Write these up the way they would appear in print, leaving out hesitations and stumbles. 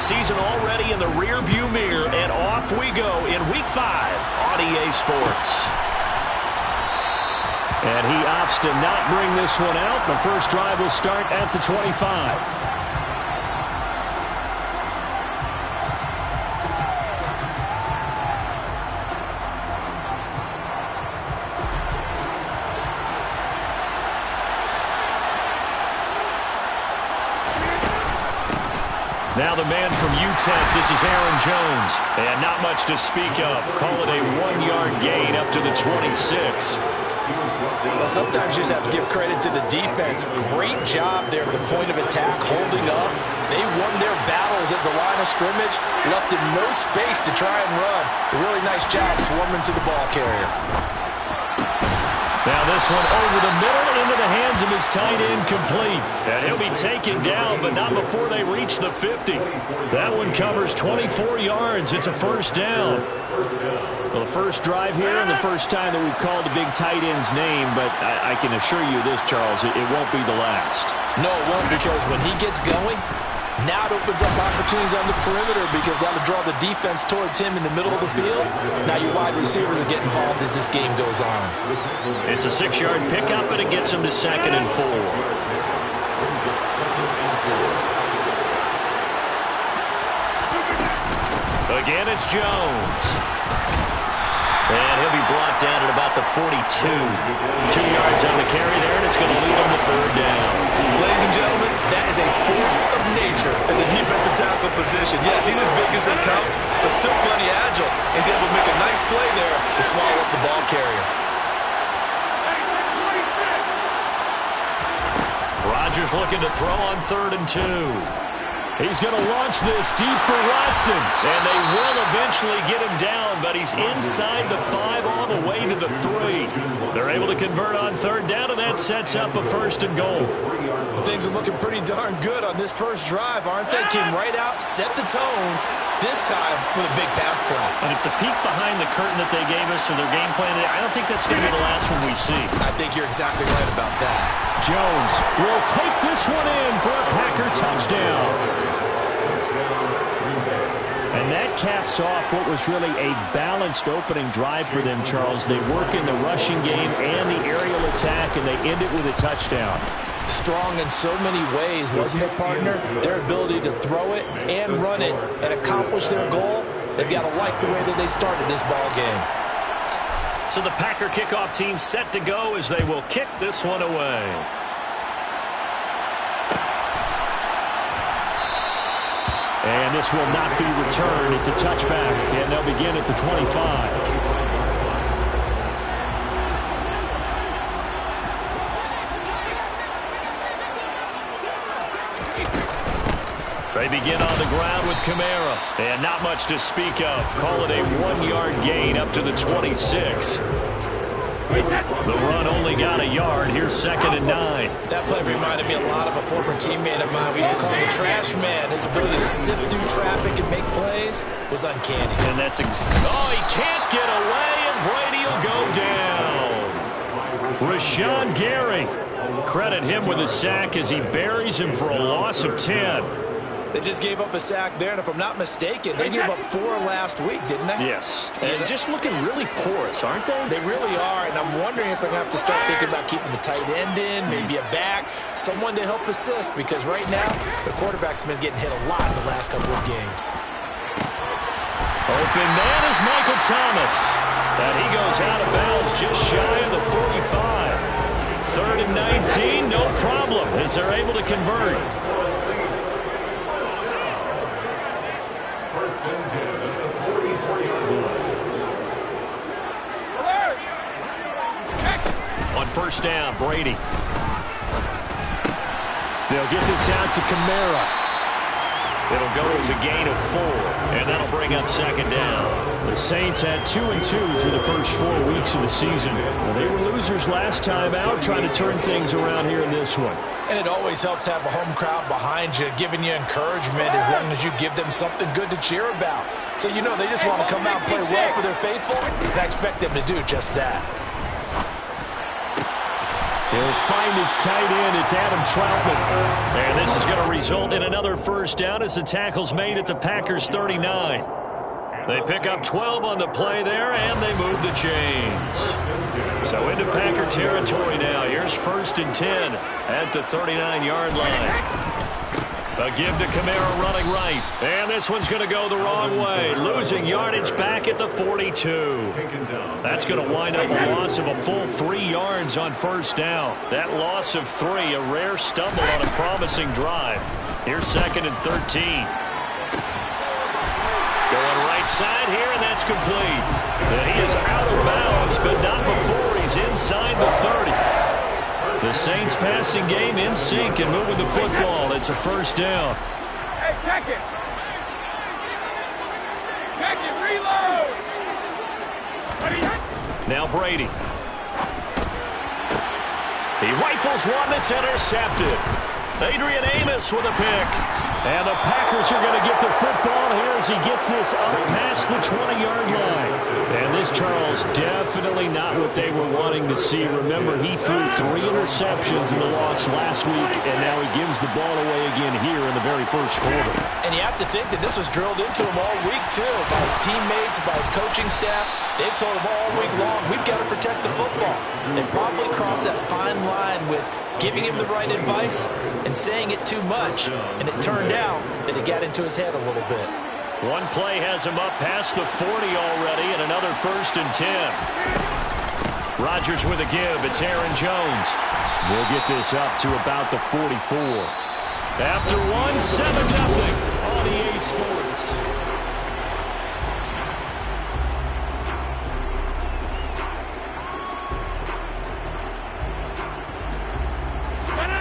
season already in the rearview mirror, and off we go in Week 5 on EA Sports. And he opts to not bring this one out. The first drive will start at the 25. Now the man from UTEP, this is Aaron Jones. And not much to speak of. Call it a 1-yard gain up to the 26. Well, sometimes you just have to give credit to the defense. Great job there at the point of attack, holding up. They won their battles at the line of scrimmage, left him no space to try and run. A really nice job swarming to the ball carrier. Now this one over the middle into the hands of his tight end, complete. And he'll be taken down, but not before they reach the 50. That one covers 24 yards. It's a first down. Well, the first drive here and the first time that we've called the big tight end's name, but I can assure you this, Charles, it won't be the last. No, it won't, because when he gets going, now it opens up opportunities on the perimeter because that'll draw the defense towards him in the middle of the field. Now your wide receivers will get involved as this game goes on. It's a 6-yard pickup, and it gets him to 2nd and 4. Again, it's Jones. And he'll be brought down at about the 42. 2 yards on the carry there, and it's going to lead him to 3rd down. Ladies and gentlemen, that is a force of nature in the defensive tackle position. Yes, he's as big as they come, but still plenty agile. He's able to make a nice play there to swallow up the ball carrier. Rodgers looking to throw on 3rd and 2. He's going to launch this deep for Watson. And they will eventually get him down, but he's inside the 5 all the way to the 3. They're able to convert on 3rd down, and that sets up a 1st and goal. Things are looking pretty darn good on this first drive, aren't they? Came right out, set the tone, this time with a big pass play. And if the peek behind the curtain that they gave us or their game plan, I don't think that's going to be the last one we see. I think you're exactly right about that. Jones will take this one in for a Packer touchdown. And that caps off what was really a balanced opening drive for them, Charles. They work in the rushing game and the aerial attack, and they end it with a touchdown. Strong in so many ways, wasn't it, partner? Their ability to throw it and run it and accomplish their goal, they've got to like the way that they started this ball game. So the Packer kickoff team set to go as they will kick this one away. And this will not be returned. It's a touchback, and they'll begin at the 25. They begin on the ground with Kamara. And not much to speak of. Call it a 1-yard gain up to the 26. The run only got a yard. Here's 2nd and 9. That play reminded me a lot of a former teammate of mine. We used to call him the trash man. His ability to sift through traffic and make plays was uncanny. And that's oh, he can't get away, and Brady will go down. Rashawn Gary. Credit him with a sack as he buries him for a loss of 10. They just gave up a sack there, and if I'm not mistaken, they gave up 4 last week, didn't they? Yes. And just looking really porous, aren't they? They really are, and I'm wondering if they're going to have to start thinking about keeping the tight end in, maybe a back, someone to help assist, because right now, the quarterback's been getting hit a lot in the last couple of games. Open man is Michael Thomas. And he goes out of bounds just shy of the 45. 3rd and 19, no problem, as they're able to convert. On 1st down, Brady. They'll get this out to Kamara. It'll go as a gain of 4, and that'll bring up 2nd down. The Saints had 2-2 through the first 4 weeks of the season. Well, they were losers last time out, trying to turn things around here in this one. And it always helps to have a home crowd behind you, giving you encouragement as long as you give them something good to cheer about. So you know they just want to come out and play well for their faithful, and I expect them to do just that. He'll find his tight end. It's Adam Troutman. And this is going to result in another first down as the tackle's made at the Packers' 39. They pick up 12 on the play there, and they move the chains. So into Packer territory now. Here's 1st and 10 at the 39-yard line. A give to Kamara running right. And this one's going to go the wrong way. Losing yardage back at the 42. That's going to wind up a loss of a full 3 yards on first down. That loss of 3, a rare stumble on a promising drive. Here's 2nd and 13. Going right side here, and that's complete. And he is out of bounds, but not before he's inside the 30. The Saints passing game in sync and moving the football. It's a first down. Hey, check it. Check it, reload. Now Brady. He rifles one that's intercepted. Adrian Amos with a pick. And the Packers are going to get the football here as he gets this up past the 20-yard line. And this, Charles, definitely not what they were wanting to see. Remember, he threw 3 interceptions in the loss last week, and now he gives the ball away again here in the very first quarter. And you have to think that this was drilled into him all week, too, by his teammates, by his coaching staff. They've told him all week long, we've got to protect the football. They probably crossed that fine line with giving him the right advice and saying it too much, and it turned out that it got into his head a little bit. One play has him up past the 40 already, and another 1st and 10. Rodgers with a give. It's Aaron Jones. We'll get this up to about the 44. After one, 7-0 on EA Sports.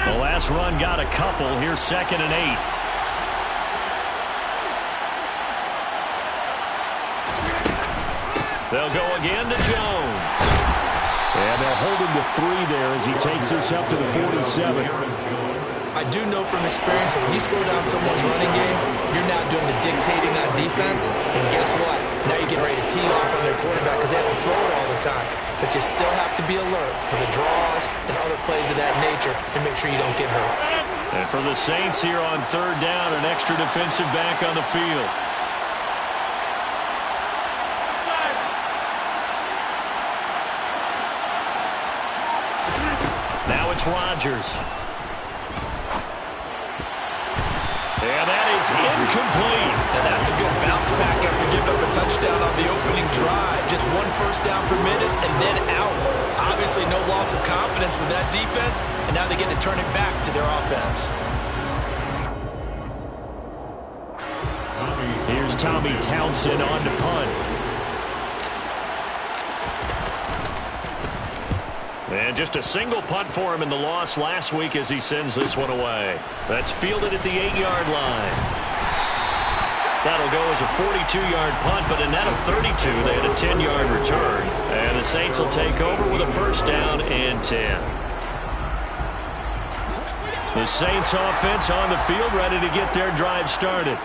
The last run got a couple. Here's 2nd and 8. They'll go again to Jones. And they'll hold him to 3 there as he takes this up to the 47. I do know from experience, when you slow down someone's running game, you're now doing the dictating on defense. And guess what? Now you're getting ready to tee off on their quarterback because they have to throw it all the time. But you still have to be alert for the draws and other plays of that nature and make sure you don't get hurt. And for the Saints here on 3rd down, an extra defensive back on the field. Now it's Rodgers. And that is incomplete. And that's a good bounce back after giving up a touchdown on the opening drive. Just 1 first down permitted and then out. Obviously no loss of confidence with that defense, and now they get to turn it back to their offense. Here's Tommy Townsend on to punt. And just a single punt for him in the loss last week as he sends this one away. That's fielded at the 8-yard line. That'll go as a 42-yard punt, but a net of 32. They had a 10-yard return. And the Saints will take over with a first down and 10. The Saints offense on the field ready to get their drive started.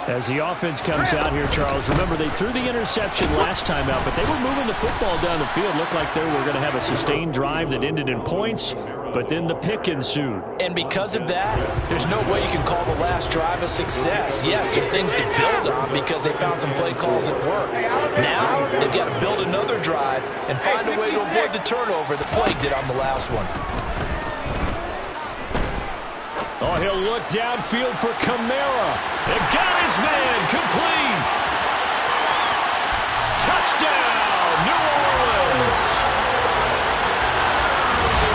As the offense comes out here, Charles, remember they threw the interception last time out, but they were moving the football down the field. Looked like they were going to have a sustained drive that ended in points, but then the pick ensued. And because of that, there's no way you can call the last drive a success. Yes, there are things to build on because they found some play calls at work. Now, they've got to build another drive and find a way to avoid the turnover the play did on the last one. Oh, he'll look downfield for Kamara. And got his man complete. Touchdown, New Orleans.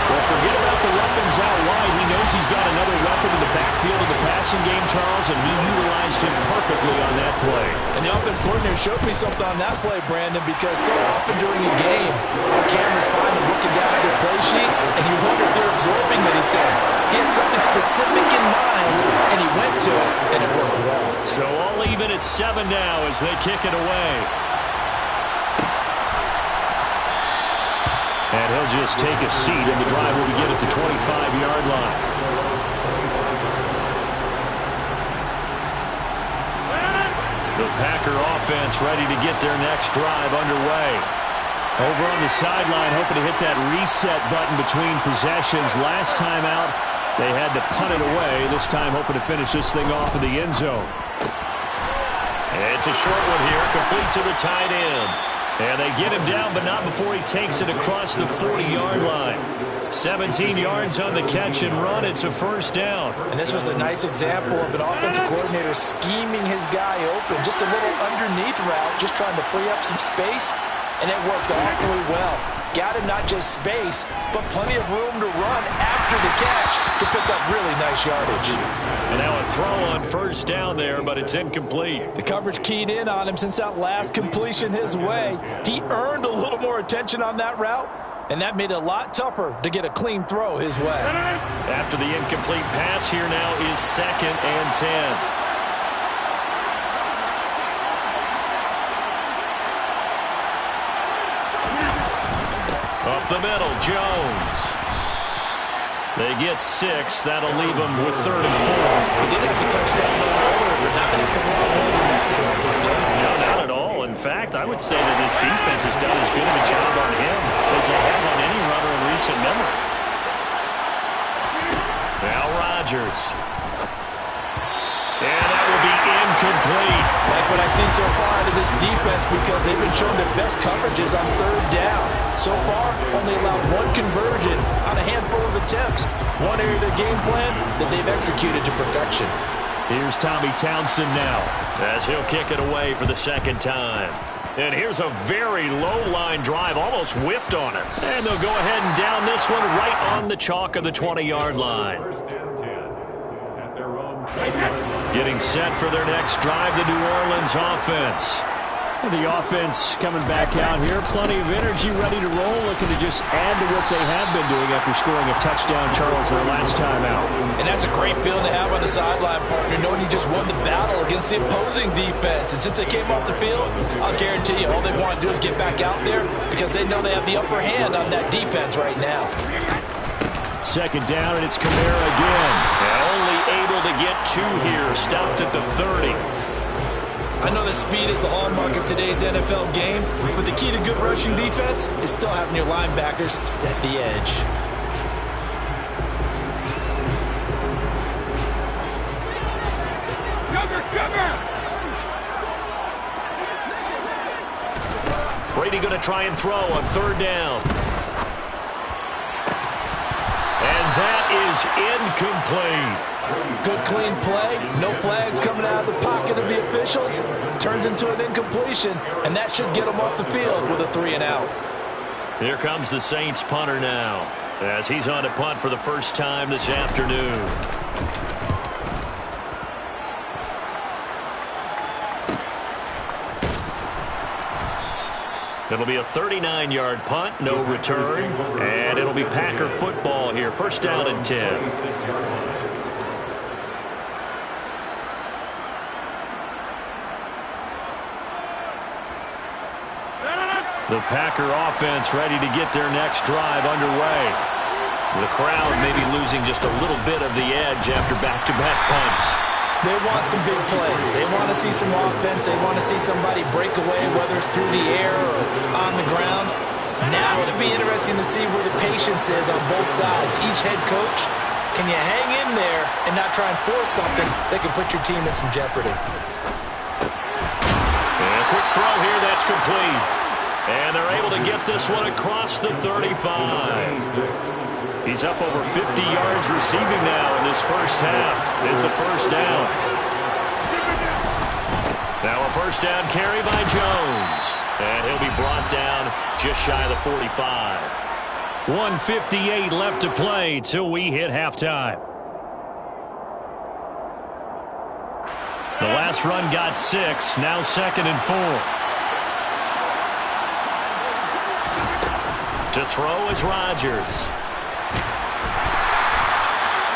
Well, forget about the weapons out wide. He knows he's got another weapon in the backfield of the passing game, Charles, and he utilized him perfectly on that play. And the offense coordinator showed me something on that play, Brandon, because so often during a game, our cameras find them looking down at their play sheets, and you wonder if they're absorbing anything. He had something specific in mind, and he went to it, and it worked well. So all even at 7 now as they kick it away. And he'll just take a seat, and the drive will begin at the 25-yard line. The Packer offense ready to get their next drive underway. Over on the sideline, hoping to hit that reset button between possessions. Last time out, they had to punt it away. This time, hoping to finish this thing off in the end zone. It's a short one here, complete to the tight end. And they get him down, but not before he takes it across the 40-yard line. 17 yards on the catch and run. It's a first down. And this was a nice example of an offensive coordinator scheming his guy open. Just a little underneath route, just trying to free up some space. And it worked awfully well. Got him not just space, but plenty of room to run after the catch to pick up really nice yardage. And now a throw on first down there, but it's incomplete. The coverage keyed in on him since that last completion his way. He earned a little more attention on that route, and that made it a lot tougher to get a clean throw his way. After the incomplete pass, here now is 2nd and 10. Up the middle, Jones. They get 6. That'll leave them with 3rd and 4. He did have the touchdown run earlier, but not a heck of a lot more than that throughout this game. No, not at all. In fact, I would say that this defense has done as good of a job on him as they have on any runner in recent memory. Now Rodgers. And that will be incomplete. Like what I've seen so far out of this defense, because they've been showing their best coverages on 3rd down. So far, only allowed 1 conversion on a handful of attempts. One area of their game plan that they've executed to perfection. Here's Tommy Townsend now, as he'll kick it away for the 2nd time. And here's a very low-line drive, almost whiffed on it. And they'll go ahead and down this one right on the chalk of the 20-yard line. Getting set for their next drive, the New Orleans offense. The offense coming back out here. Plenty of energy, ready to roll, looking to just add to what they have been doing after scoring a touchdown, Charles, their last time out. And that's a great feeling to have on the sideline, partner, knowing you just won the battle against the opposing defense. And since they came off the field, I'll guarantee you all they want to do is get back out there because they know they have the upper hand on that defense right now. 2nd down, and it's Kamara again. And only able to get 2 here. Stopped at the 30. I know that speed is the hallmark of today's NFL game, but the key to good rushing defense is still having your linebackers set the edge. Brady going to try and throw on 3rd down. And that is incomplete. Good clean play, no flags coming out of the pocket of the officials. Turns into an incompletion, and that should get them off the field with a 3 and out. Here comes the Saints punter now, as he's on to punt for the first time this afternoon. It'll be a 39-yard punt, no return, and it'll be Packer football here. 1st down and 10. The Packer offense ready to get their next drive underway. The crowd maybe losing just a little bit of the edge after back-to-back punts. They want some big plays. They want to see some offense. They want to see somebody break away, whether it's through the air or on the ground. Now it'll be interesting to see where the patience is on both sides. Each head coach, can you hang in there and not try and force something that can put your team in some jeopardy? And a quick throw here, that's complete. And they're able to get this one across the 35. He's up over 50 yards receiving now in this first half. It's a 1st down. Now a 1st down carry by Jones. And he'll be brought down just shy of the 45. 1:58 left to play till we hit halftime. The last run got 6. Now 2nd and 4. To throw is Rodgers.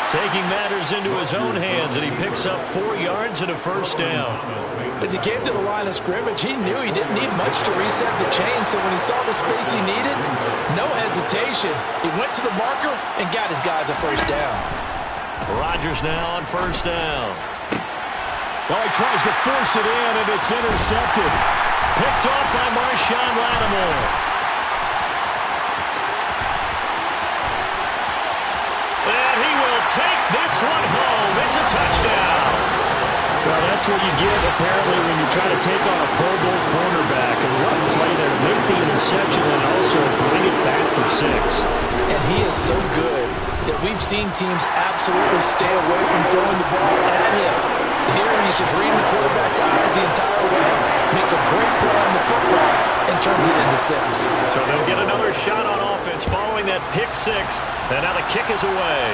Taking matters into his own hands, and he picks up 4 yards and a 1st down. As he came to the line of scrimmage, he knew he didn't need much to reset the chain, so when he saw the space he needed, no hesitation. He went to the marker and got his guys a 1st down. Rodgers now on 1st down. Well, he tries to force it in, and it's intercepted. Picked off by Marshawn Lattimore. this one home. It's a touchdown. Well, that's what you get, apparently, when you try to take on a Pro Bowl cornerback. And what a play there to make the interception and also bring it back for 6. And he is so good that we've seen teams absolutely stay away from throwing the ball at him. Here, he's just reading the quarterback's eyes the entire way, makes a great play on the football, and turns it into 6. So they'll get another shot on offense following that pick 6. And now the kick is away.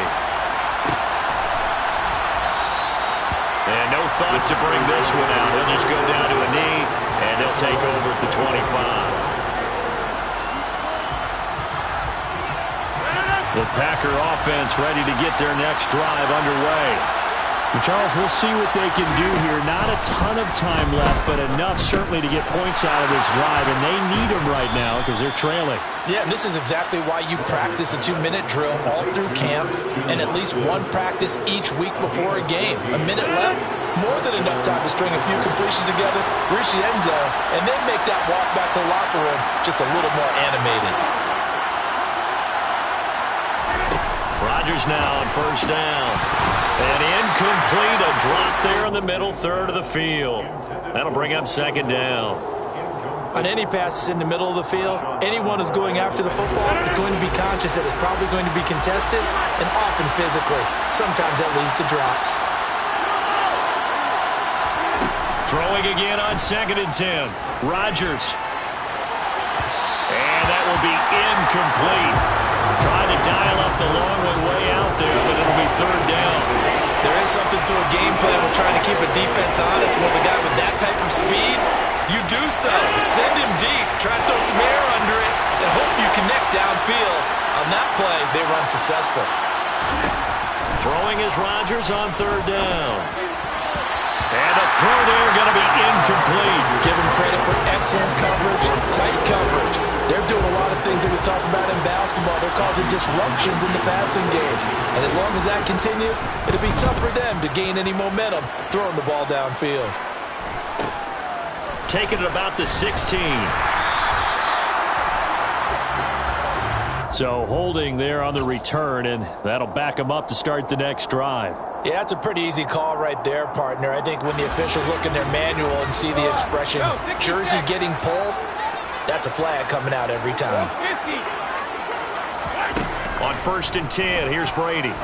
And no thought to bring this one out. He'll just go down to a knee, and they'll take over at the 25. The Packer offense ready to get their next drive underway. And Charles, we'll see what they can do here. Not a ton of time left, but enough certainly to get points out of this drive, and they need them right now because they're trailing. Yeah, and this is exactly why you practice a 2-minute drill all through camp and at least one practice each week before a game. A minute left, more than enough time to string a few completions together, reach the end zone, and then make that walk back to the locker room just a little more animated. Rodgers now on first down. And incomplete, a drop there in the middle third of the field. That'll bring up second down. On any passes in the middle of the field, anyone who's going after the football is going to be conscious that it's probably going to be contested and often physically. Sometimes that leads to drops. Throwing again on 2nd and 10. Rodgers. And that will be incomplete. Trying to dial up the long one way out there, but it'll be third down. There is something to a game plan with trying to keep a defense honest. With a guy with that type of speed, you do so. Send him deep. Try to throw some air under it and hope you connect downfield. On that play, they run successful. Throwing is Rodgers on third down. And a throw there going to be incomplete. Give him credit for excellent coverage, tight coverage. They're doing a lot of things that we talk about in basketball. They're causing disruptions in the passing game. And as long as that continues, it'll be tough for them to gain any momentum throwing the ball downfield. Taking it about the 16. So holding there on the return, and that'll back them up to start the next drive. Yeah, that's a pretty easy call right there, partner. I think when the officials look in their manual and see the expression, jersey getting pulled, that's a flag coming out every time. On 1st and 10, here's Brady.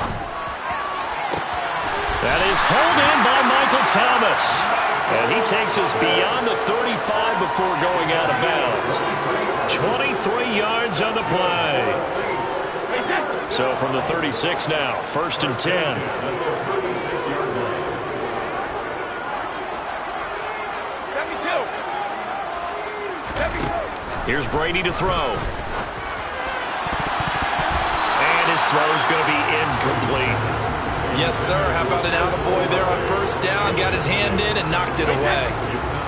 That is hauled in by Michael Thomas. And he takes us beyond the 35 before going out of bounds. 23 yards on the play. So from the 36 now, 1st and 10. Here's Brady to throw. And his throw's going to be incomplete. Yes, sir. How about an attaboy there on first down? Got his hand in and knocked it away.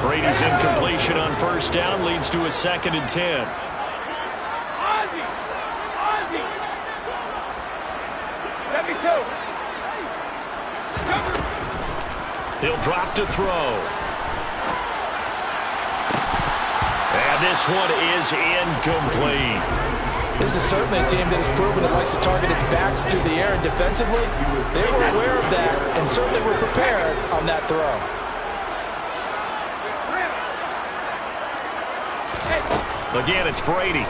Brady's incompletion on first down leads to a 2nd and 10. He'll drop to throw. And this one is incomplete. This is certainly a team that has proven it likes to target its backs through the air, and defensively, they were aware of that and certainly were prepared on that throw. Again, it's Brady.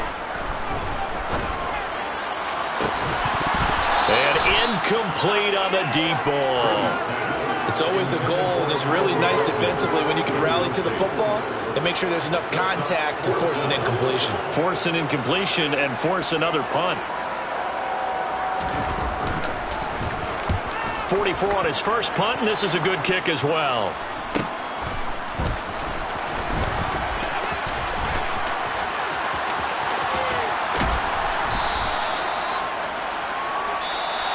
And incomplete on the deep ball. It's always a goal, and it's really nice defensively when you can rally to the football and make sure there's enough contact to force an incompletion. Force an incompletion and force another punt. 44 on his first punt, and this is a good kick as well.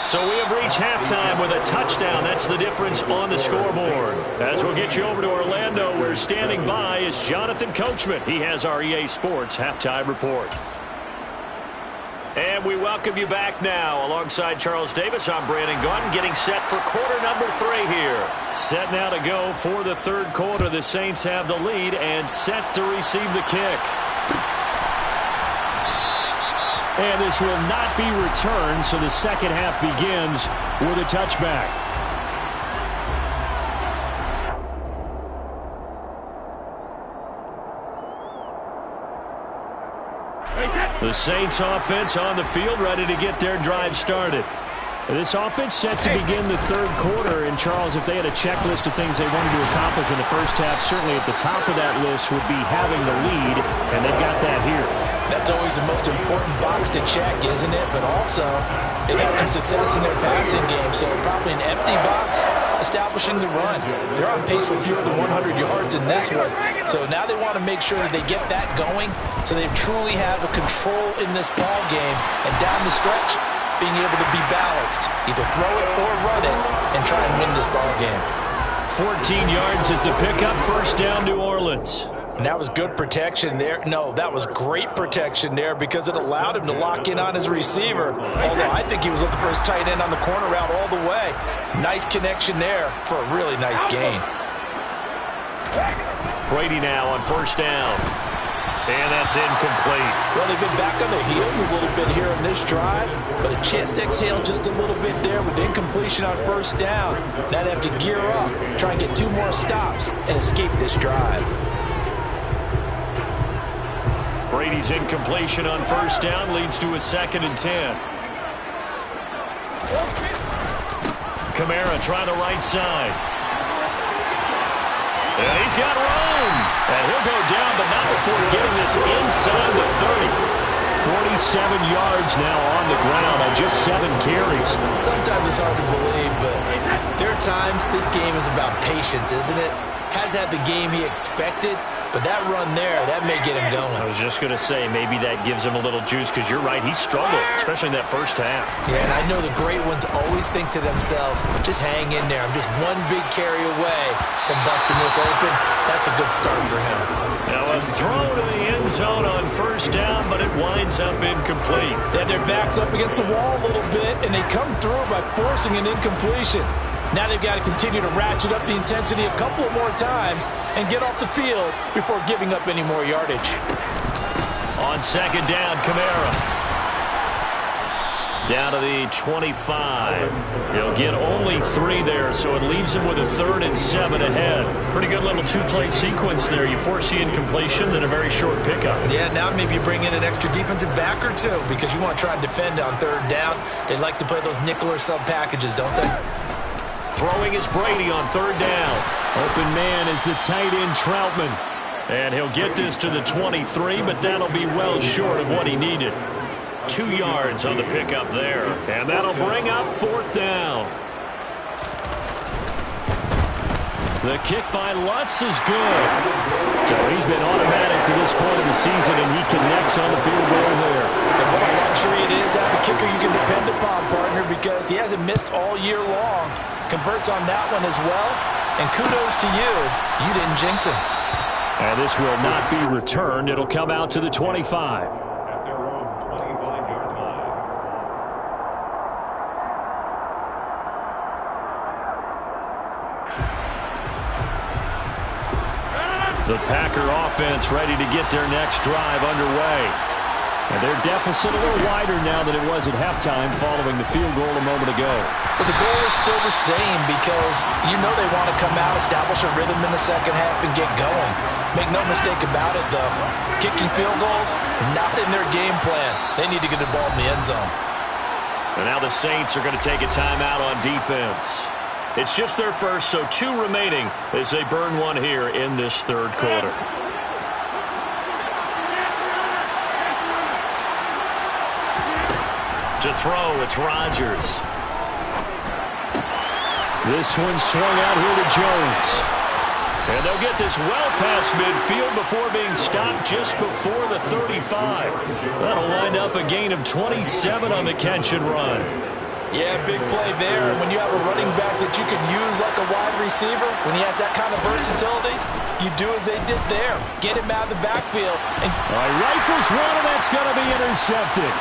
So we have reached halftime with a touchdown. That's the difference on the scoreboard. As we'll get you over to Orlando, where standing by is Jonathan Coachman. He has our EA Sports Halftime Report. And we welcome you back now. Alongside Charles Davis, I'm Brandon Gaudin, getting set for quarter number 3 here. Set now to go for the third quarter. The Saints have the lead and set to receive the kick. And this will not be returned, so the second half begins with a touchback. The Saints offense on the field, ready to get their drive started. This offense set to begin the third quarter. And, Charles, if they had a checklist of things they wanted to accomplish in the first half, certainly at the top of that list would be having the lead, and they've got that here. That's always the most important box to check, isn't it? But also, they've had some success in their passing game, so probably an empty box establishing the run. They're on pace for fewer than 100 yards in this one. So now they want to make sure that they get that going so they truly have a control in this ball game. And down the stretch, being able to be balanced, either throw it or run it, and try and win this ball game. 14 yards is the pickup, first down, New Orleans. And that was good protection there. No, that was great protection there because it allowed him to lock in on his receiver. Although I think he was looking for his tight end on the corner route all the way. Nice connection there for a really nice gain. Brady now on first down. And that's incomplete. Well, they've been back on their heels a little bit here in this drive, but a chance to exhale just a little bit there with incompletion on first down. Now they have to gear up, try and get 2 more stops, and escape this drive. Brady's incompletion on first down leads to a 2nd and 10. Kamara trying the right side. And he's got room. And he'll go down, but not before getting this inside the 30. 47 yards now on the ground on just 7 carries. Sometimes it's hard to believe, but there are times this game is about patience, isn't it? Has had the game he expected, but that run there, that may get him going. I was just going to say, maybe that gives him a little juice, because you're right, he struggled, especially in that first half. Yeah, and I know the great ones always think to themselves, just hang in there. I'm just one big carry away from busting this open. That's a good start for him. Now a throw to the end zone on first down, but it winds up incomplete. They have their backs up against the wall a little bit, and they come through by forcing an incompletion. Now they've got to continue to ratchet up the intensity a couple of more times and get off the field before giving up any more yardage. On second down, Kamara. Down to the 25. He'll get only 3 there, so it leaves him with a 3rd and 7 ahead. Pretty good little 2-play sequence there. You force the incompletion, then a very short pickup. Yeah, now maybe you bring in an extra defensive back or 2 because you want to try and defend on 3rd down. They like to play those nickel or sub packages, don't they? Throwing is Brady on 3rd down. Open man is the tight end, Troutman. And he'll get this to the 23, but that'll be well short of what he needed. 2 yards on the pickup there. And that'll bring up 4th down. The kick by Lutz is good. So he's been automatic to this point of the season, and he connects on the field goal there. And what a luxury it is to have a kicker you can depend upon, partner, because he hasn't missed all year long. Converts on that one as well. And kudos to you. You didn't jinx him. And this will not be returned. It'll come out to the 25. At their own 25-yard line. The Packer offense ready to get their next drive underway. And their deficit a little wider now than it was at halftime following the field goal a moment ago. But the goal is still the same because you know they want to come out, establish a rhythm in the second half, and get going. Make no mistake about it, though. Kicking field goals, not in their game plan. They need to get the ball in the end zone. And now the Saints are going to take a timeout on defense. It's just their first, so 2 remaining as they burn one here in this 3rd quarter. To throw, it's Rodgers. This one swung out here to Jones. And they'll get this well past midfield before being stopped just before the 35. That'll wind up a gain of 27 on the catch and run. Yeah, big play there. And when you have a running back that you can use like a wide receiver, when he has that kind of versatility, you do as they did there. Get him out of the backfield. And all right, rifles one, and that's going to be intercepted.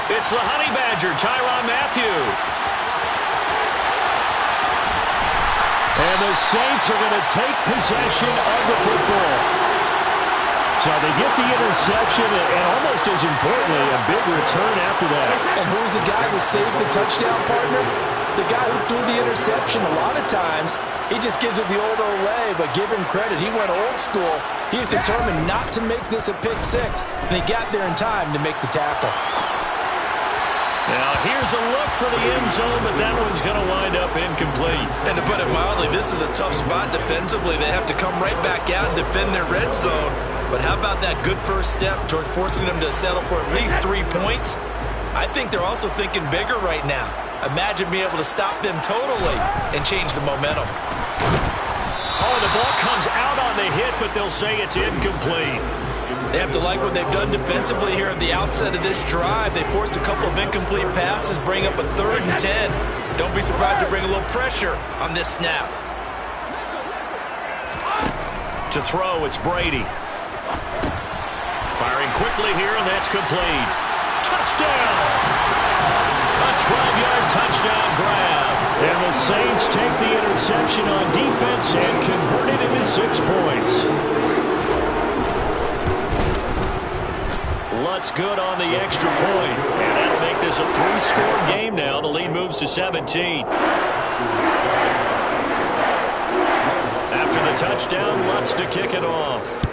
It's the Honey Badger, Tyrann Mathieu. And the Saints are going to take possession of the football. So they get the interception, and almost as importantly, a big return after that. And who's the guy that saved the touchdown, partner? The guy who threw the interception. A lot of times, he just gives it the old Olay, but give him credit. He went old school. He was determined not to make this a pick six, and he got there in time to make the tackle. Now, here's a look for the end zone, but that one's going to wind up incomplete. And to put it mildly, this is a tough spot defensively. They have to come right back out and defend their red zone. But how about that good first step towards forcing them to settle for at least 3 points? I think they're also thinking bigger right now. Imagine being able to stop them totally and change the momentum. Oh, the ball comes out on the hit, but they'll say it's incomplete. They have to like what they've done defensively here at the outset of this drive. They forced a couple of incomplete passes, bring up a 3rd and 10. Don't be surprised to bring a little pressure on this snap. To throw, it's Brady. Firing quickly here, and that's complete. Touchdown! A 12-yard touchdown grab. And the Saints take the interception on defense and convert it into 6 points. Lutz good on the extra point. And that'll make this a 3-score game now. The lead moves to 17. After the touchdown, Lutz to kick it off.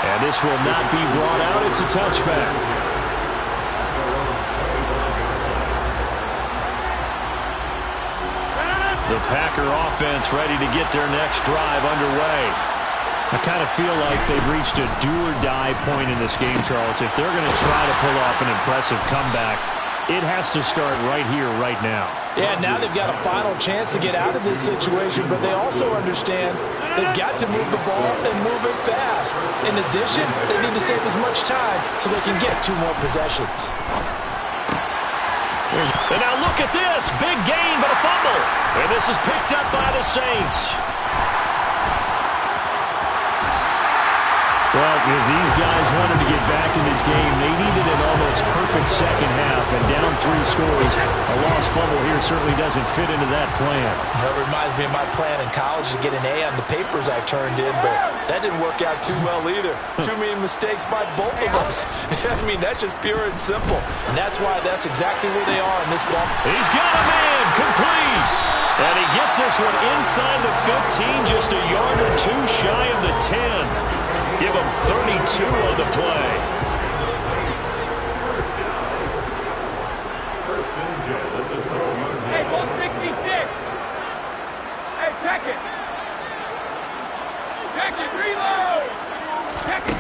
And this will not be brought out. It's a touchback. The Packer offense ready to get their next drive underway. I kind of feel like they've reached a do-or-die point in this game, Charles. If they're going to try to pull off an impressive comeback, it has to start right here, right now. Yeah, now they've got a final chance to get out of this situation, but they also understand they've got to move the ball and move it fast. In addition, they need to save as much time so they can get 2 more possessions. And now look at this. Big gain, but a fumble. And this is picked up by the Saints. Well, if these guys wanted to get back in this game, they needed an almost perfect second half. And down 3 scores, a lost fumble here certainly doesn't fit into that plan. That reminds me of my plan in college to get an A on the papers I turned in, but that didn't work out too well either. Too many mistakes by both of us. I mean, that's just pure and simple. And that's why that's exactly where they are in this ball. He's got a man, complete. And he gets this one inside the 15, just a yard or 2 shy of the 10. Give him 32 on the play. Hey, 166. Hey, check it. Check it, reload. Check it.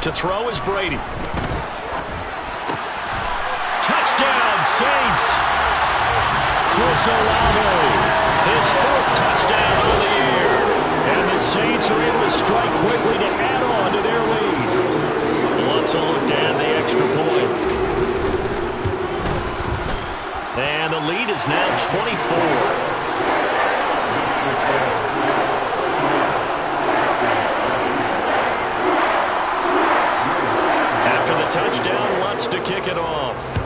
To throw is Brady. Touchdown, Saints. Chris Olave, his 4th touchdown of the year. And the Saints are able to strike quickly to add on to their lead. Lutz will look down the extra point. And the lead is now 24. After the touchdown, Lutz to kick it off.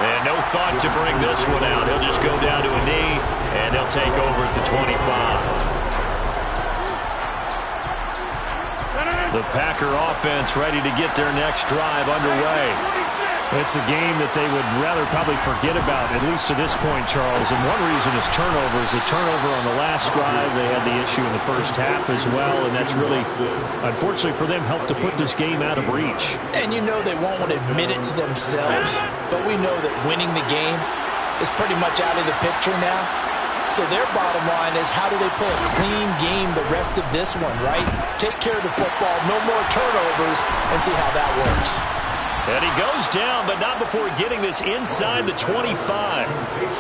And no thought to bring this one out. He'll just go down to a knee, and they'll take over at the 25. The Packer offense ready to get their next drive underway. It's a game that they would rather probably forget about, at least to this point, Charles. And one reason is turnovers. The turnover on the last drive, they had the issue in the first half as well, and that's really, unfortunately for them, helped to put this game out of reach. And you know they won't want to admit it to themselves, but we know that winning the game is pretty much out of the picture now. So their bottom line is, how do they play a clean game the rest of this one, right? Take care of the football, no more turnovers, and see how that works. And he goes down, but not before getting this inside the 25.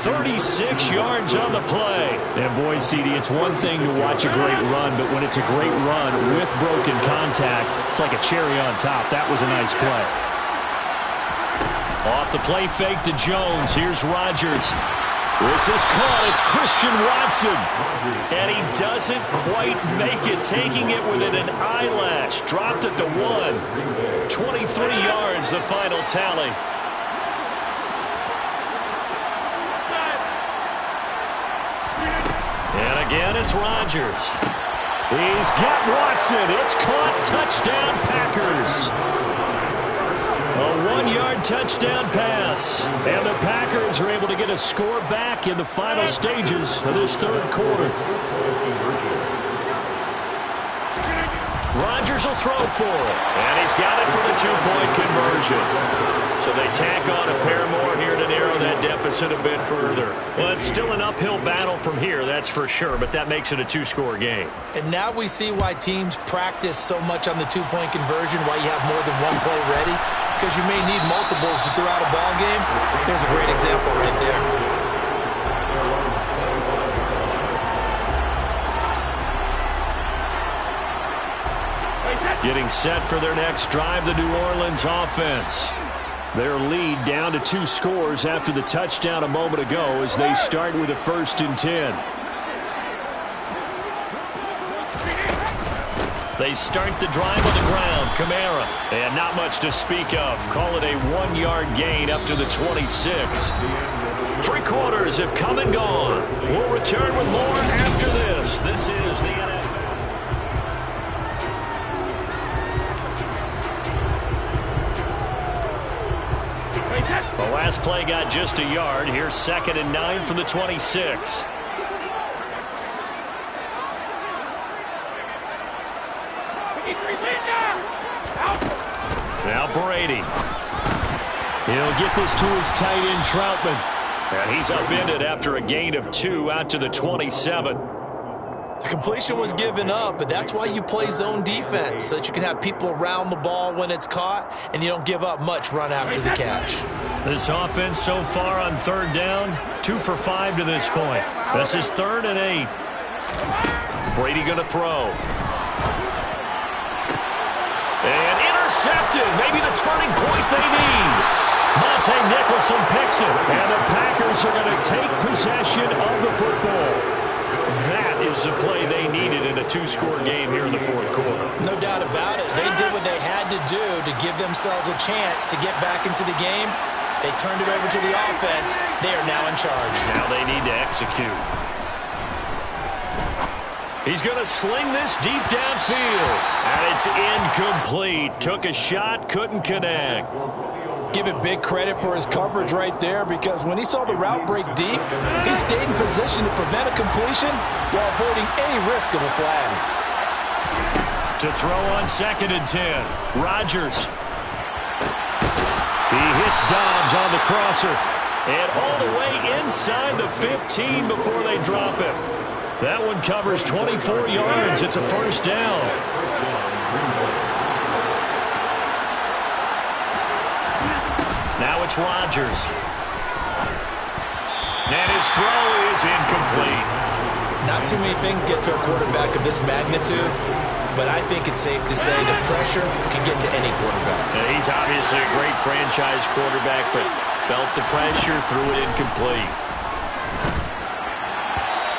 36 yards on the play. And boy, CD, it's one thing to watch a great run, but when it's a great run with broken contact, it's like a cherry on top. That was a nice play. Off the play fake to Jones. Here's Rodgers. This is caught. It's Christian Watson. And he doesn't quite make it, taking it within an eyelash. Dropped at the 1. 23 yards, the final tally. And again, it's Rodgers. He's got Watson. It's caught. Touchdown, Packers. A 1-yard touchdown pass. And the Packers are able to get a score back in the final stages of this third quarter. Rodgers will throw for it. And he's got it for the 2-point conversion. So they tack on a pair more here to narrow that deficit a bit further. Well, it's still an uphill battle from here, that's for sure, but that makes it a 2-score game. And now we see why teams practice so much on the 2-point conversion, why you have more than one play ready, because you may need multiples throughout a ball game. There's a great example right there. Getting set for their next drive, the New Orleans offense. Their lead down to 2 scores after the touchdown a moment ago as they start with a 1st and 10. They start the drive on the ground. Kamara. And not much to speak of. Call it a 1-yard gain up to the 26. 3 quarters have come and gone. We'll return with more after this. This is the NFL. The last play got just a yard. Here's 2nd and 9 from the 26. Now Brady. He'll get this to his tight end, Troutman. And he's upended after a gain of 2 out to the 27. The completion was given up, but that's why you play zone defense, so that you can have people around the ball when it's caught, and you don't give up much run after the catch. This offense so far on 3rd down, 2 for 5 to this point. This is 3rd and 8. Brady going to throw. And intercepted. Maybe the turning point they need. Monte Nicholson picks it. And the Packers are going to take possession of the football. That is the play they needed in a 2-score game here in the 4th quarter. No doubt about it. They did what they had to do to give themselves a chance to get back into the game. They turned it over to the offense. They are now in charge. Now they need to execute. He's going to sling this deep downfield. And it's incomplete. Took a shot, couldn't connect. Give it big credit for his coverage right there, because when he saw the route break deep, he stayed in position to prevent a completion while avoiding any risk of a flag. To throw on 2nd and 10. Rodgers. He hits Dobbs on the crosser. And all the way inside the 15 before they drop him. That one covers 24 yards. It's a 1st down. Now it's Rodgers. And his throw is incomplete. Not too many things get to a quarterback of this magnitude, but I think it's safe to say that pressure can get to any quarterback. Yeah, he's obviously a great franchise quarterback, but felt the pressure, threw it incomplete.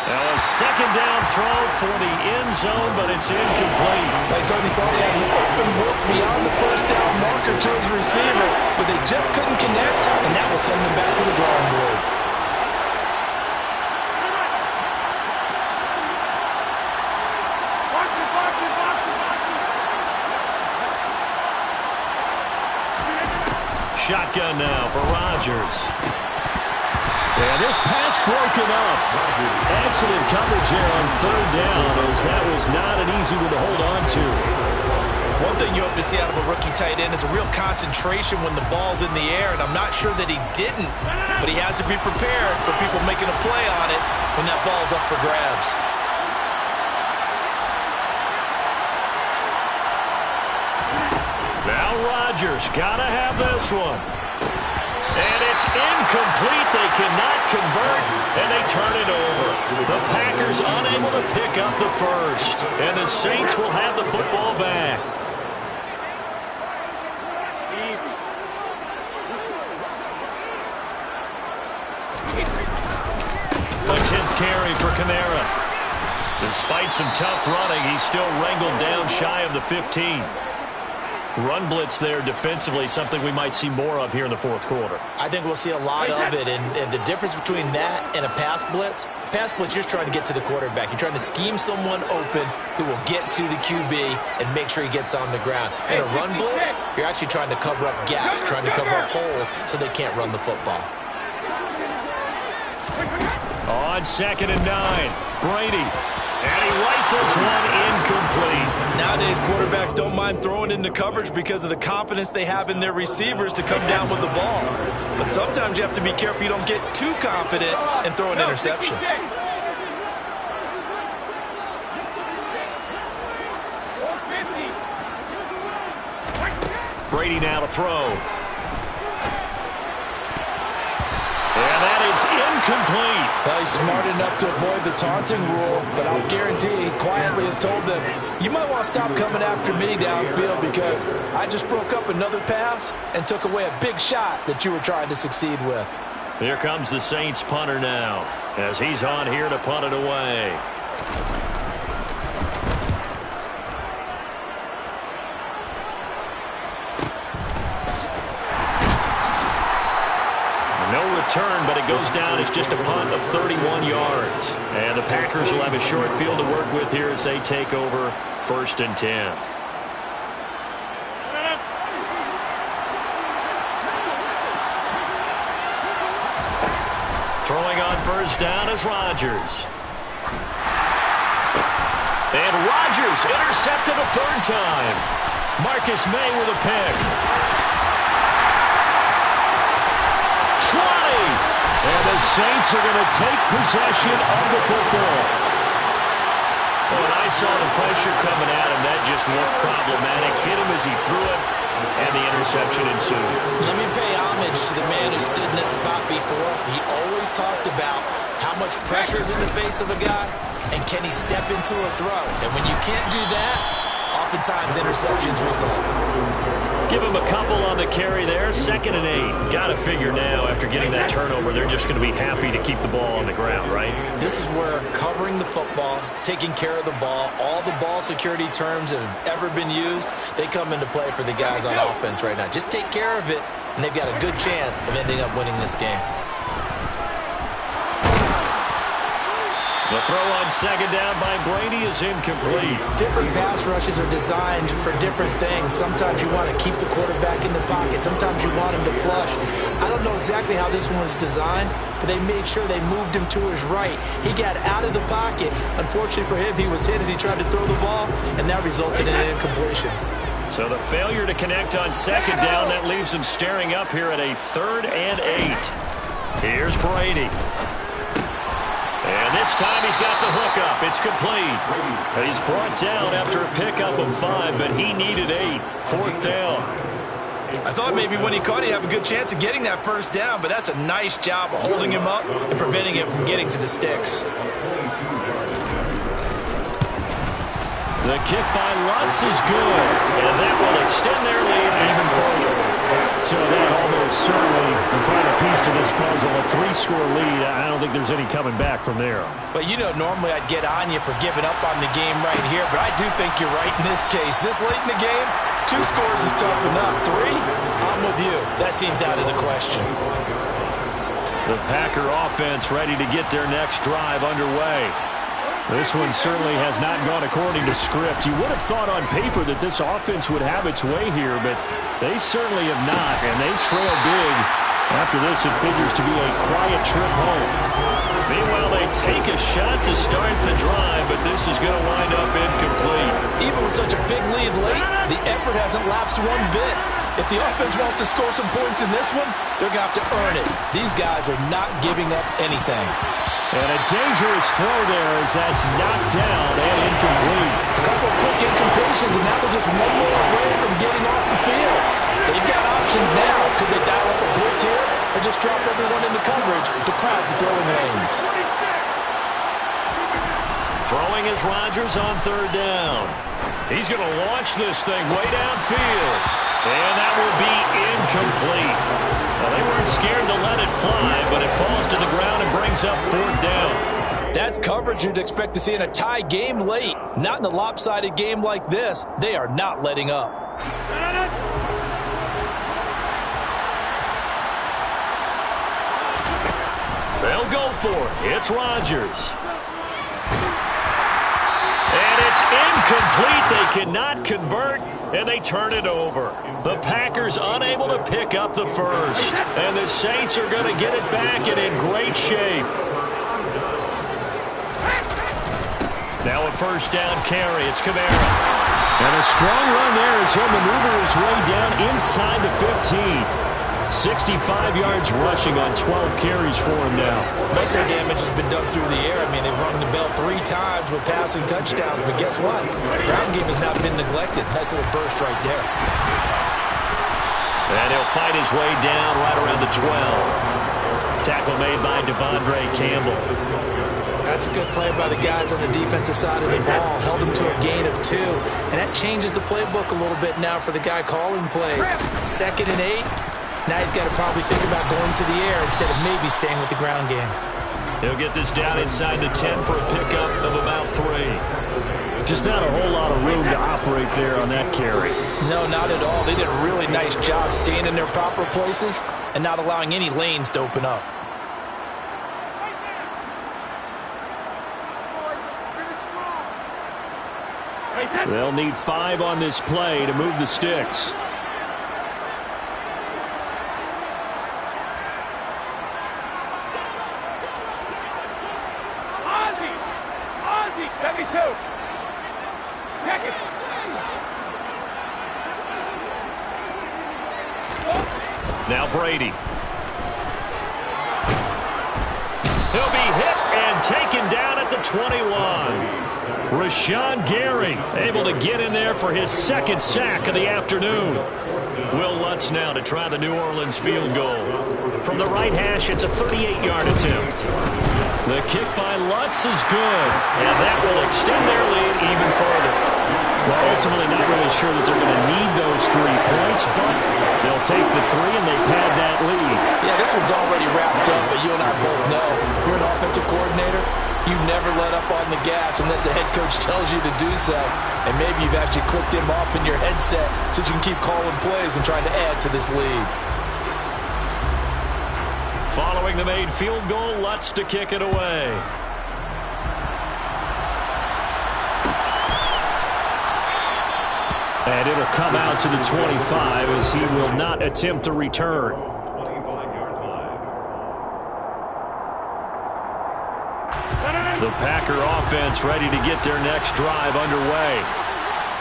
Now a 2nd down throw for the end zone, but it's incomplete. They certainly thought he had an open look beyond the 1st down marker to his receiver, but they just couldn't connect, and that will send them back to the drawing board. Shotgun now for Rodgers. And this pass broken up. Excellent coverage there on 3rd down, as that was not an easy one to hold on to. One thing you hope to see out of a rookie tight end is a real concentration when the ball's in the air, and I'm not sure that he didn't, but he has to be prepared for people making a play on it when that ball's up for grabs. Now Rodgers, gotta have this one. And it's incomplete. They cannot convert, and they turn it over. The Packers unable to pick up the 1st, and the Saints will have the football back. A 10th carry for Kamara. Despite some tough running, he's still wrangled down shy of the 15. Run blitz there defensively, something we might see more of here in the fourth quarter. I think we'll see a lot of it, and the difference between that and a pass blitz, you're trying to get to the quarterback. You're trying to scheme someone open who will get to the QB and make sure he gets on the ground. In a run blitz, you're actually trying to cover up gaps, trying to cover up holes so they can't run the football. On 2nd and 9, Brady. And he rifles one incomplete. Nowadays, quarterbacks don't mind throwing into coverage because of the confidence they have in their receivers to come down with the ball. But sometimes you have to be careful you don't get too confident and throw an interception. Brady now to throw. And that is incomplete. Well, he's smart enough to avoid the taunting rule, but I'll guarantee he quietly has told them, you might want to stop coming after me downfield because I just broke up another pass and took away a big shot that you were trying to succeed with. Here comes the Saints punter now as he's on here to punt it away. No return, but it goes down as just a punt of 31 yards. And the Packers will have a short field to work with here as they take over 1st and 10. Throwing on 1st down is Rodgers. And Rodgers intercepted a 3rd time. Marcus May with a pick. 20. And the Saints are going to take possession of the football. When I saw the pressure coming at him, that just looked problematic. Hit him as he threw it, and the interception ensued. Let me pay homage to the man who stood in this spot before. He always talked about how much pressure is in the face of a guy, and can he step into a throw. And when you can't do that, oftentimes interceptions result. Give him a couple on the carry there. 2nd and 8. Got to figure now after getting that turnover, they're just going to be happy to keep the ball on the ground, right? This is where covering the football, taking care of the ball, all the ball security terms that have ever been used, they come into play for the guys on offense right now. Just take care of it, and they've got a good chance of ending up winning this game. The throw on 2nd down by Brady is incomplete. Different pass rushes are designed for different things. Sometimes you want to keep the quarterback in the pocket. Sometimes you want him to flush. I don't know exactly how this one was designed, but they made sure they moved him to his right. He got out of the pocket. Unfortunately for him, he was hit as he tried to throw the ball, and that resulted in an incompletion. So the failure to connect on 2nd down, that leaves him staring up here at a 3rd and 8. Here's Brady. And this time he's got the hookup. It's complete. He's brought down after a pickup of 5, but he needed 8. 4th down. I thought maybe when he caught it, he'd have a good chance of getting that 1st down, but that's a nice job of holding him up and preventing him from getting to the sticks. The kick by Lutz is good, and that will extend their lead even further. So that almost certainly the final piece to this puzzle, a 3-score lead. I don't think there's any coming back from there. But you know, normally I'd get on you for giving up on the game right here, but I do think you're right in this case. This late in the game, 2 scores is tough enough. 3, I'm with you. That seems out of the question. The Packer offense ready to get their next drive underway. This one certainly has not gone according to script. You would have thought on paper that this offense would have its way here, but they certainly have not, and they trail big. After this, it figures to be a quiet trip home. Meanwhile, they take a shot to start the drive, but this is going to wind up incomplete. Even with such a big lead late, the effort hasn't lapsed one bit. If the offense wants to score some points in this one, they're going to have to earn it. These guys are not giving up anything. And a dangerous throw there as that's knocked down and incomplete. A couple of quick incompletions, and now they're just one more away from getting off the field. They've got options now. Could they dial up a blitz here or just drop everyone into coverage to crowd the throwing lanes? Throwing is Rodgers on 3rd down. He's going to launch this thing way downfield. And that will be incomplete. Well, they weren't scared to let it fly, but it falls to the ground and brings up 4th down. That's coverage you'd expect to see in a tie game late. Not in a lopsided game like this. They are not letting up. They'll go for it. It's Rodgers. And it's incomplete. They cannot convert, and they turn it over. The Packers unable to pick up the first. And the Saints are going to get it back and in great shape. Now a first down carry. It's Kamara. And a strong run there as he'll maneuver his way down inside the 15. 65 yards rushing on 12 carries for him now. Most of the damage has been done through the air. I mean, they've rung the bell 3 times with passing touchdowns, but guess what? The ground game has not been neglected. Nice little burst right there. And he'll fight his way down right around the 12. Tackle made by Devondre Campbell. That's a good play by the guys on the defensive side of the ball. Held him to a gain of 2. And that changes the playbook a little bit now for the guy calling plays. 2nd and 8. Now he's got to probably think about going to the air instead of maybe staying with the ground game. He'll get this down inside the 10 for a pickup of about 3. Just not a whole lot of room to operate there on that carry. No, not at all. They did a really nice job staying in their proper places and not allowing any lanes to open up. They'll need 5 on this play to move the sticks. Now Brady. He'll be hit and taken down at the 21. Rashawn Gary able to get in there for his 2nd sack of the afternoon. Will Lutz now to try the New Orleans field goal. From the right hash, it's a 38-yard attempt. The kick by Lutz is good, and that will extend their lead even further. Well, ultimately not really sure that they're going to need those 3 points, but they'll take the 3 and they pad that lead. Yeah, this one's already wrapped up, but you and I both know if you're an offensive coordinator, you never let up on the gas unless the head coach tells you to do so. And maybe you've actually clicked him off in your headset so you can keep calling plays and trying to add to this lead. Following the made field goal, Lutz to kick it away. And it'll come out to the 25 as he will not attempt to return. 25-yard line. The Packer offense ready to get their next drive underway.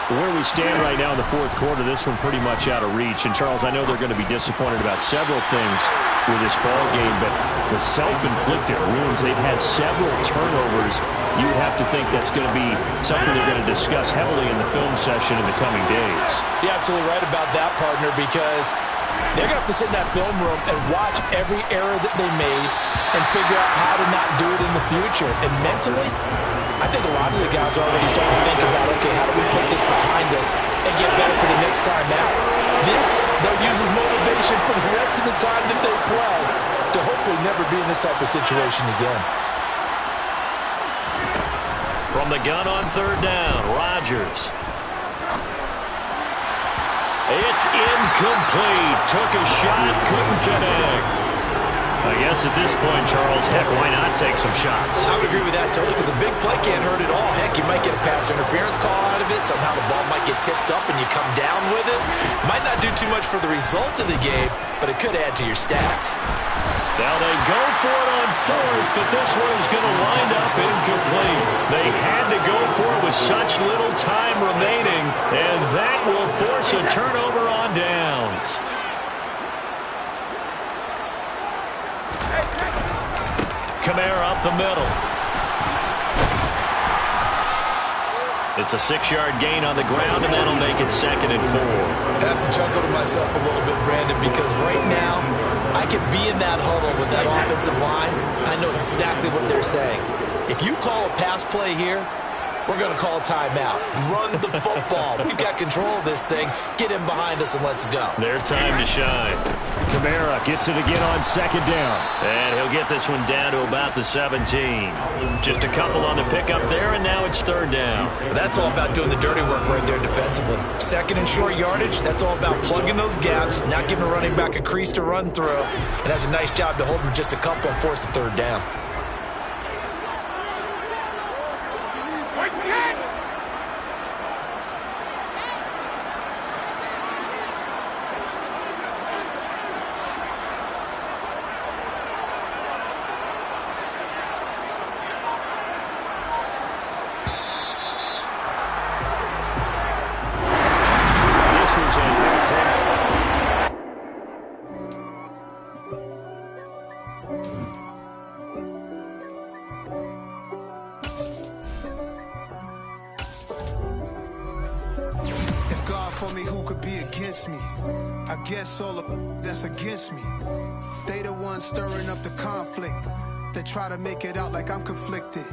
Where we stand right now in the 4th quarter, this one pretty much out of reach. And, Charles, I know they're going to be disappointed about several things with this ball game, but the self-inflicted wounds, they've had several turnovers. You have to think that's going to be something they're going to discuss heavily in the film session in the coming days. You're absolutely right about that, partner, because they're going to have to sit in that film room and watch every error that they made and figure out how to not do it in the future. And mentally, I think a lot of the guys are already starting to think about, okay, how do we put this behind us and get better for the next time out? This, they'll use as motivation for the rest of the time that they play to hopefully never be in this type of situation again. From the gun on 3rd down, Rodgers. It's incomplete. Took a shot, couldn't connect. I guess at this point, Charles, heck, why not take some shots? I would agree with that totally, because a big play can't hurt at all. Heck, you might get a pass interference call out of it. Somehow the ball might get tipped up and you come down with it. Might not do too much for the result of the game, but it could add to your stats. Now they go for it on 4th, but this one is going to wind up incomplete. They had to go for it with such little time remaining, and that will force a turnover on downs. Kamara up the middle. It's a 6-yard gain on the ground, and that'll make it 2nd and 4. I have to chuckle to myself a little bit, Brandon, because right now I could be in that huddle with that offensive line. I know exactly what they're saying. If you call a pass play here, we're going to call a timeout. Run the football. We've got control of this thing. Get in behind us and let's go. Their time to shine. Kamara gets it again on second down. And he'll get this one down to about the 17. Just a couple on the pickup there, and now it's third down. That's all about doing the dirty work right there defensively. Second and short yardage, that's all about plugging those gaps, not giving a running back a crease to run through, and has a nice job to hold him just a couple and force the third down. For me, who could be against me? I guess all the that's against me. They the ones stirring up the conflict. They try to make it out like I'm conflicted.